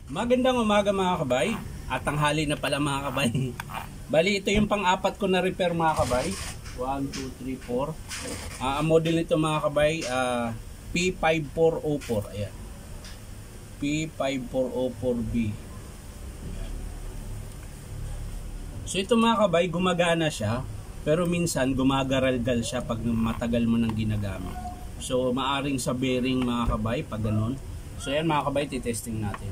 Magandang umaga mga kabay. At tanghali na pala mga kabay. Bali ito yung pang-apat ko na repair mga kabay. 1, 2, 3, 4. Ang model nito mga kabay P5404. Ayan. P5404B. So ito mga kabay, gumagana siya. Pero minsan gumagaralgal siya pag matagal mo nang ginagamit. So maaring sa bearing mga kabay pag ganun. So ayan mga kabay, titesting natin.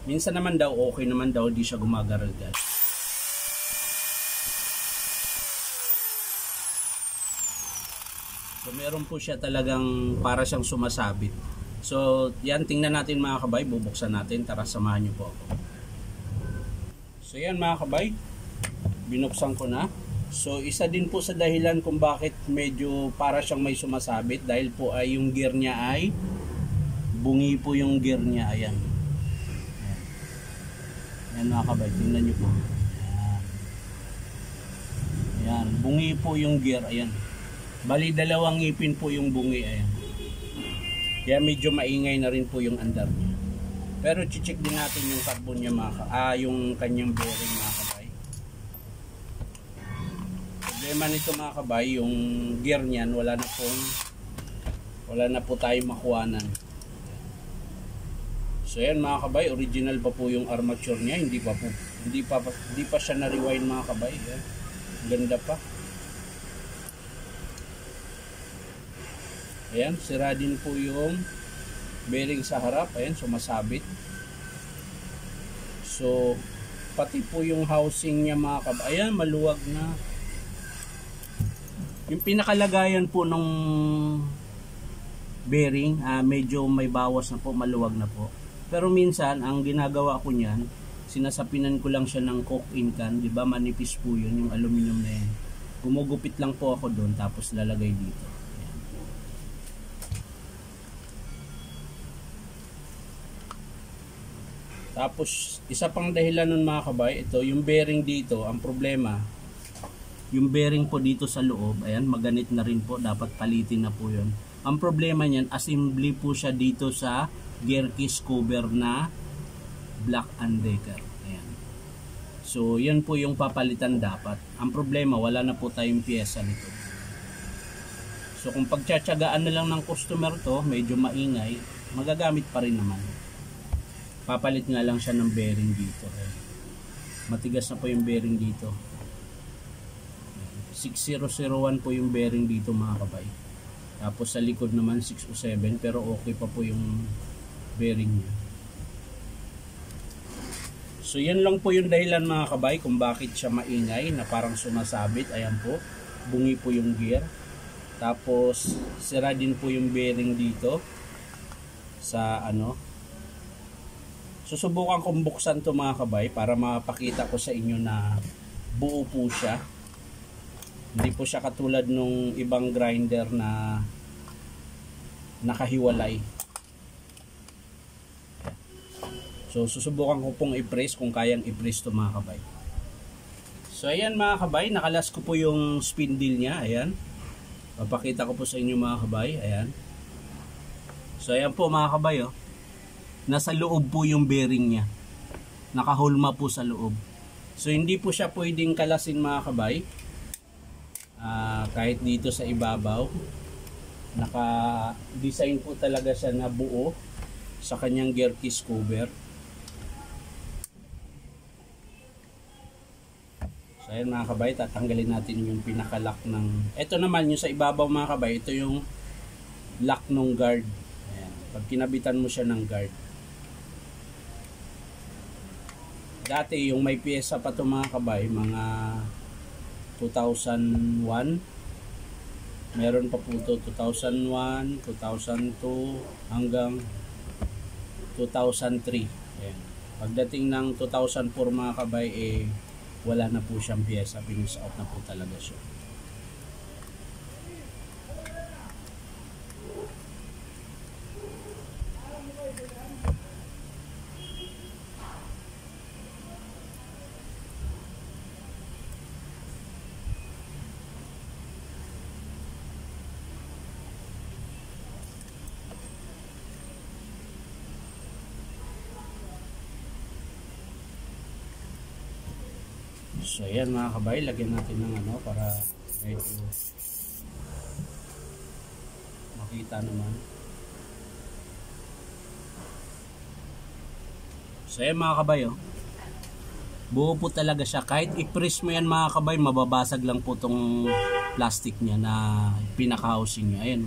Minsan naman daw okay naman daw, di siya gumagaralgal. So meron po siya talagang para siyang sumasabit. So yan, tingnan natin mga kabay, bubuksan natin. Tara, samahan niyo po ako. So yan mga kabay, binuksan ko na. So isa din po sa dahilan kung bakit medyo para siyang may sumasabit, dahil po ay yung gear niya ay bungi po yung gear niya. Ayan. Ayan mga kabay, tingnan nyo po. Ayan. Ayan, bungi po yung gear. Ayan. Bali dalawang ngipin po yung bungi. Ayan. Kaya medyo maingay na rin po yung andar niya. Pero check din natin yung carbon niya yung kanyang bearing mga kabay. Problema nito mga kabay, yung gear niyan wala na po tayong makuhanan. So yan mga kabay, original pa po yung armature niya, hindi pa siya na-rewind mga kabay. Yan. Ganda pa. Ayan, sira din po yung bearing sa harap. Ayan, sumasabit. So pati po yung housing niya mga kabay. Ayan, maluwag na. Yung pinakalagayan po ng bearing, medyo may bawas na po, maluwag na po. Pero minsan, ang ginagawa ko niyan, sinasapinan ko lang siya ng coke in can, di ba? Manipis po yun, yung aluminum na yan. Gumugupit lang po ako doon, tapos lalagay dito. Ayan. Tapos, isa pang dahilan nun mga kabay, ito, yung bearing dito, ang problema, yung bearing po dito sa loob, ayan, maganit na rin po, dapat palitin na po yun. Ang problema niyan, assembly po siya dito sa gear case cover na Black & Decker. Ayan. So, yan po yung papalitan dapat. Ang problema, wala na po tayong piyesa nito. So, kung pagtsatsagaan na lang ng customer to, medyo maingay, magagamit pa rin naman. Papalit nga lang siya ng bearing dito. Ayan. Matigas na po yung bearing dito. 6001 po yung bearing dito mga kabay. Tapos sa likod naman 607, pero okay pa po yung bearing niya. So yan lang po yung dahilan mga kabay kung bakit siya maingay na parang sumasabit. Ayan po, bungi po yung gear. Tapos sira din po yung bearing dito sa susubukan kong buksan to mga kabay para mapakita ko sa inyo na buo po siya. Hindi po siya katulad nung ibang grinder na nakahiwalay. So susubukan ko pong i-press kung kayang i-press to mga kabay. So ayan mga kabay, nakalas ko po yung spindle niya. Ayan. Papakita ko po sa inyo mga kabay. Ayan. So ayan po mga kabay, oh. Nasa loob po yung bearing niya. Nakahulma po sa loob. So hindi po siya pwedeng kalasin mga kabay. Kahit dito sa ibabaw, naka-design po talaga siya na buo sa kanyang gear case cover. So ayan mga kabay, tatanggalin natin yung pinaka-lock ng, ito naman yung sa ibabaw mga kabay, ito yung lock ng guard. Ayan. Pag kinabitan mo siya ng guard, dati yung may pyesa pa ito mga kabay, mga 2001, meron pa po ito 2001, 2002 hanggang 2003. Ayan. Pagdating ng 2004 mga kabay, wala na po siyang pyesa, pinis out na po talaga siya. So ayan mga kabay, lagyan natin ng ano para medyo makita naman. So ayan mga kabay, oh. Buo po talaga siya. Kahit i-press mo yan mga kabay, mababasag lang po tong plastic niya na pinaka-housing niya. Ayan.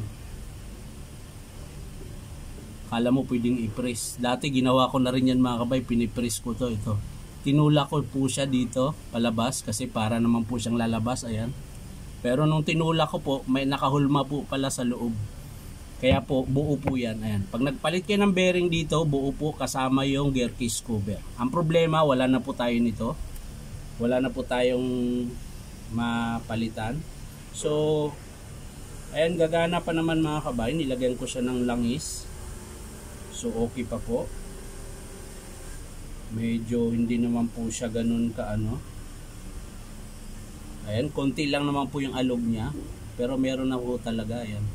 Kala mo pwedeng i-press. Dati ginawa ko na rin yan mga kabay, pinipress ko to. Ito. Tinula ko po siya dito, palabas, kasi para naman po siyang lalabas. Ayan. Pero nung tinula ko po, may nakahulma po pala sa loob. Kaya po, buo po yan. Ayan. Pag nagpalit kayo ng bearing dito, buo po kasama yung gear case cover. Ang problema, wala na po tayo nito. Wala na po tayong mapalitan. So, ayan, gagana pa naman mga kabay. Nilagyan ko siya ng langis. So, okay pa po. Medyo hindi naman po siya ganun kaano. Ayan, konti lang naman po yung alog niya. Pero meron na po talaga. Ayan.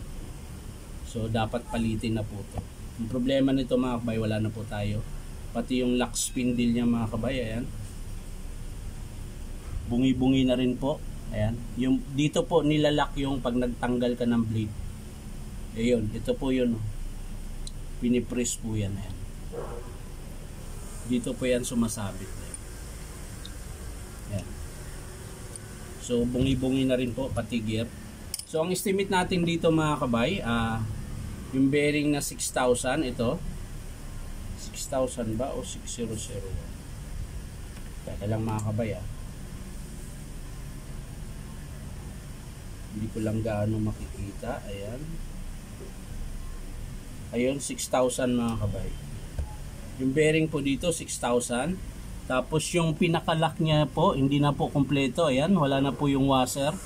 So dapat palitin na po ito. Ang problema nito mga kabay, wala na po tayo. Pati yung lock spindle niya mga kabay, ayan. Bungi-bungi na rin po. Ayan. Yung, dito po nilalak yung pag nagtanggal ka ng blade. Ayun, ito po yun. Pinipress po yan. Ayan. Dito po yan sumasabit. Ayan. So bungi-bungi na rin po pati gear. So ang estimate natin dito mga kabay, yung bearing na 6,000, ito 6,000 ba o 600? Teka lang mga kabay, hindi ko lang gaano makikita. Ayan, ayun, 6,000 mga kabay. Yung bearing po dito 6,000. Tapos yung pinakalock niya po, hindi na po kompleto. Ayan, wala na po yung washer.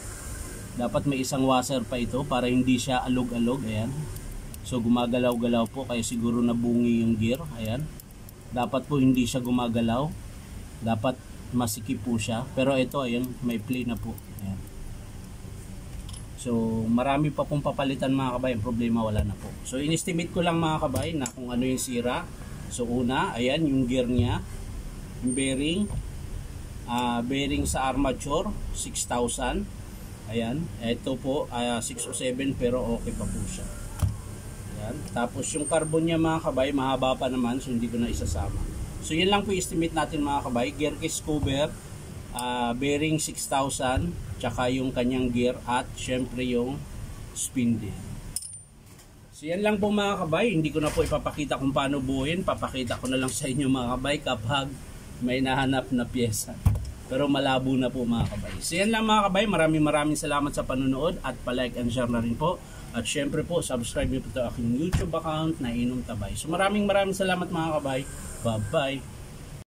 Dapat may isang washer pa ito para hindi siya alog-alog. Ayan. So gumagalaw-galaw po, kaya siguro nabungi yung gear. Ayan. Dapat po hindi siya gumagalaw. Dapat masikip po siya. Pero ito, ayan, may play na po. Ayan. So marami pa pong papalitan mga kabay. Ang problema, wala na po. So in-estimate ko lang mga kabay na kung ano yung sira. So una, ayan yung gear niya. Yung bearing. Bearing sa armature, 6,000. Ayan, ito po 6 o 7 pero okay pa po siya. Ayan. Tapos yung carbon niya mga kabay, mahaba pa naman, so hindi ko na isasama. So yun lang po estimate natin mga kabay. Gear case cover, bearing 6,000, tsaka yung kanyang gear at syempre yung spindle. So yan lang po mga kabay. Hindi ko na po ipapakita kung paano buuin. Papakita ko na lang sa inyo mga kabay kapag may nahanap na pyesa. Pero malabo na po mga kabay. So yan lang mga kabay. Maraming salamat sa panonood at palike and share na rin po. At syempre po, subscribe niyo po ito aking YouTube account na Inom Tabay. So maraming salamat mga kabay. Bye bye.